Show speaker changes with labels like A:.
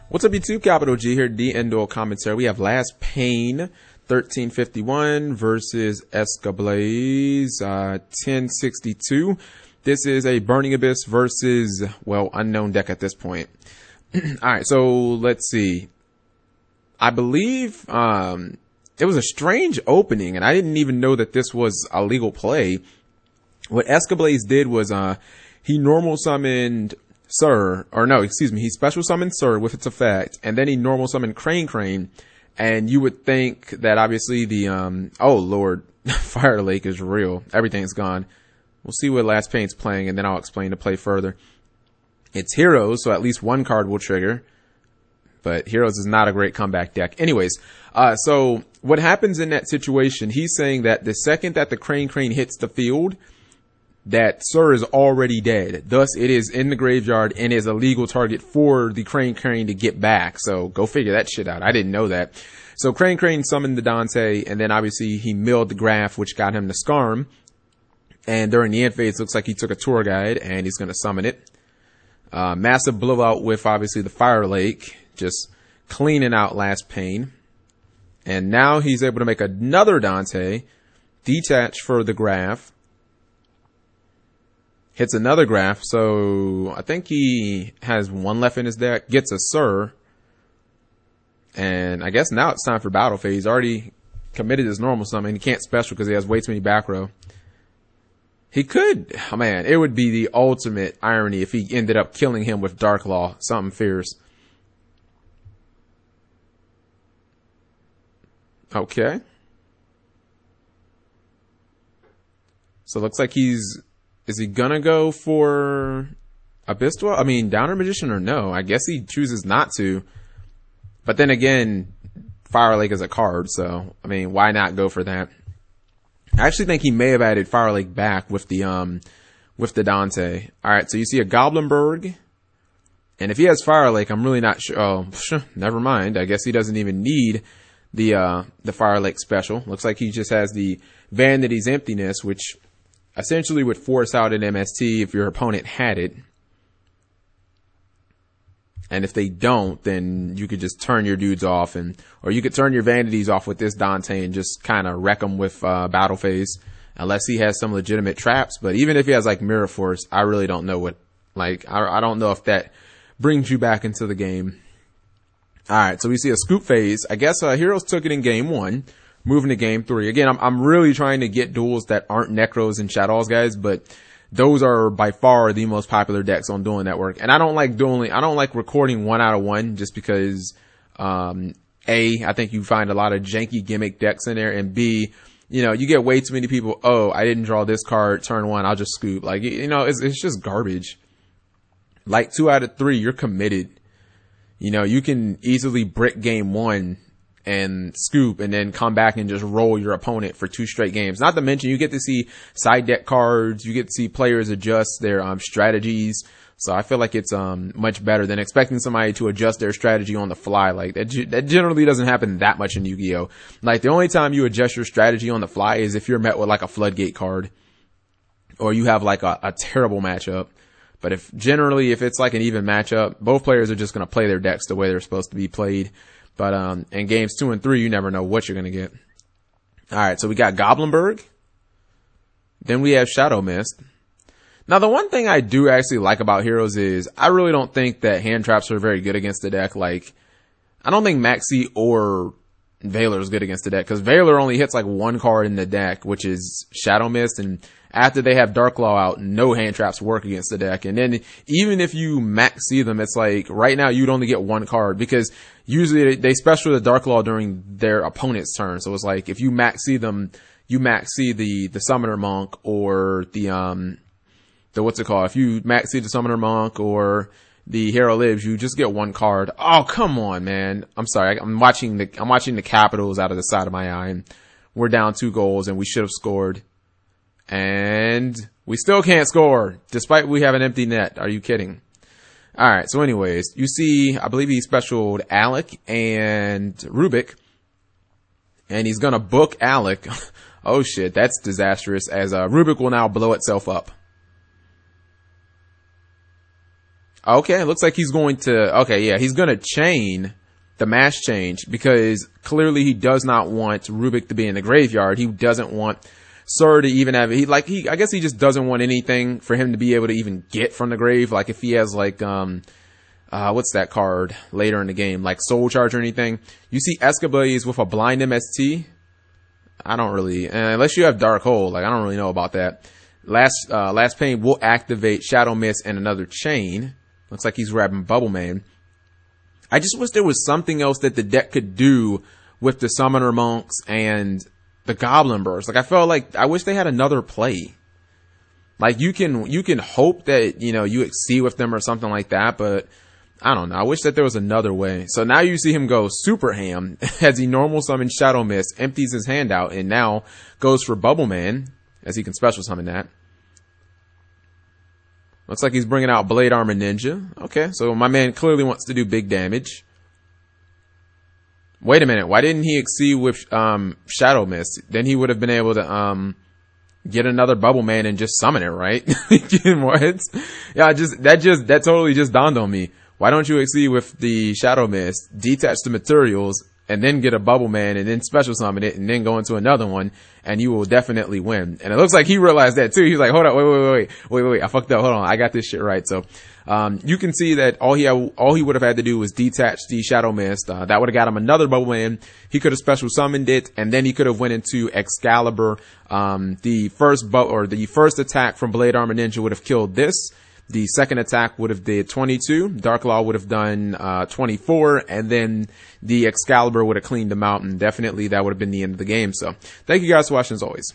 A: What's up, YouTube? Capital G here, Duel commentary. We have Last Pain 1351 versus Escablaze 1062. This is a Burning Abyss versus, well, unknown deck at this point. Alright, so let's see. I believe it was a strange opening, and I didn't even know that this was a legal play. What Escablaze did was he normal summoned Sir, or no, excuse me, he special summoned Sir with its effect, and then he normal summoned Crane, and you would think that obviously the, oh lord, Fire Lake is real. Everything's gone. We'll see what Last Pain's playing, and then I'll explain the play further. It's Heroes, so at least one card will trigger, but Heroes is not a great comeback deck. Anyways, so what happens in that situation, he's saying that the second that the Crane hits the field, that Sir is already dead. Thus, it is in the graveyard and is a legal target for the Crane to get back. So go figure that shit out. I didn't know that. So Crane summoned the Dante, and then obviously he milled the Graph, which got him the Scarm. And during the end phase, looks like he took a Tour Guide, and he's going to summon it. Massive blowout with obviously the Fire Lake, just cleaning out Last Pain. And now he's able to make another Dante, detach for the Graph. Hits another Graph, so I think he has one left in his deck. Gets a Sir. And I guess now it's time for battle phase. He's already committed his normal summon. He can't special because he has way too many back row. He could, oh man, it would be the ultimate irony if he ended up killing him with Dark Law. Something fierce. Okay. So it looks like is he gonna go for Abyss Dweller? I mean, Downer Magician or no? I guess he chooses not to. But then again, Fire Lake is a card, so, I mean, why not go for that? I actually think he may have added Fire Lake back with the Dante. Alright, so you see a Goblinberg. And if he has Fire Lake, I'm really not sure. Oh, never mind. I guess he doesn't even need the Fire Lake special. Looks like he just has the Vanity's Emptiness, which essentially would force out an MST if your opponent had it. And if they don't, then you could just turn your dudes off, or you could turn your Vanities off with this Dante and just kind of wreck them with battle phase, unless he has some legitimate traps. But even if he has like Mirror Force, I really don't know what, like, I don't know if that brings you back into the game. Alright, so we see a scoop phase. I guess Heroes took it in game 1. Moving to game 3. Again, I'm really trying to get duels that aren't Necros and Shadows guys, but those are by far the most popular decks on Duel Network. And I don't like recording 1 out of 1 just because, A, I think you find a lot of janky gimmick decks in there, and B, you know, you get way too many people, oh, I didn't draw this card, turn 1, I'll just scoop. Like, you know, it's just garbage. Like 2 out of 3, you're committed. You know, you can easily brick game 1 and scoop and then come back and just roll your opponent for 2 straight games. Not to mention you get to see side deck cards, you get to see players adjust their strategies. So I feel like it's much better than expecting somebody to adjust their strategy on the fly. Like that generally doesn't happen that much in Yu-Gi-Oh! Like the only time you adjust your strategy on the fly is if you're met with like a Floodgate card or you have like a terrible matchup. But if it's like an even matchup, both players are just going to play their decks the way they're supposed to be played. But in games 2 and 3, you never know what you're going to get. Alright, so we got Goblinberg. Then we have Shadow Mist. Now, the one thing I do actually like about Heroes is I really don't think that hand traps are very good against the deck. Like, I don't think Maxi or Valor is good against the deck, because Valor only hits like 1 card in the deck, which is Shadow Mist, and after they have Dark Law out, no hand traps work against the deck. And then even if you Maxi them, it's like right now you'd only get 1 card, because usually they special the Dark Law during their opponent's turn. So it's like if you Maxi them, you Maxi the Summoner Monk or the what's it called? If you Maxi the Summoner Monk or the Hero Lives, you just get 1 card. Oh, come on, man. I'm sorry. I'm watching the Capitals out of the side of my eye, and we're down 2 goals and we should have scored. And we still can't score, despite we have an empty net. Are you kidding? Alright, so anyways, you see, I believe he specialed Alec and Rubik. And he's gonna book Alec. Oh shit, that's disastrous, as Rubik will now blow itself up. Okay, it looks like he's going to, okay, yeah, he's going to chain the mash change because clearly he does not want Rubik to be in the graveyard. He doesn't want Sir to even have, I guess he just doesn't want anything for him to be able to even get from the grave. Like if he has like, what's that card later in the game? Like Soul Charge or anything. You see Escablaze with a blind MST. I don't really, unless you have Dark Hole, like I don't really know about that. Last Pain will activate Shadow Mist and another chain. Looks like he's grabbing Bubble Man. I just wish there was something else that the deck could do with the Summoner Monks and the Goblin Burst. Like I felt like I wish they had another play. Like you can hope that, you know, you exceed with them or something like that, but I don't know. I wish that there was another way. So now you see him go super ham as he normal summons Shadow Mist, empties his hand out, and now goes for Bubble Man as he can special summon that. Looks like he's bringing out Blade Armor Ninja. Okay, so my man clearly wants to do big damage. Wait a minute, why didn't he exceed with Shadow Mist? Then he would have been able to get another Bubble Man and just summon it, right? What? Yeah, that totally just dawned on me. Why don't you exceed with the Shadow Mist, detach the materials, and then get a Bubble Man and then special summon it and then go into another one and you will definitely win. And it looks like he realized that too. He's like, hold up, wait, I fucked up. Hold on. I got this shit right. So, you can see that all he would have had to do was detach the Shadow Mist. That would have got him another Bubble Man. He could have special summoned it and then he could have went into Excalibur. The first attack from Blade Armor Ninja would have killed this. The second attack would have did 22. Dark Law would have done 24, and then the Excalibur would have cleaned him out, and definitely that would have been the end of the game. So, thank you guys for watching as always.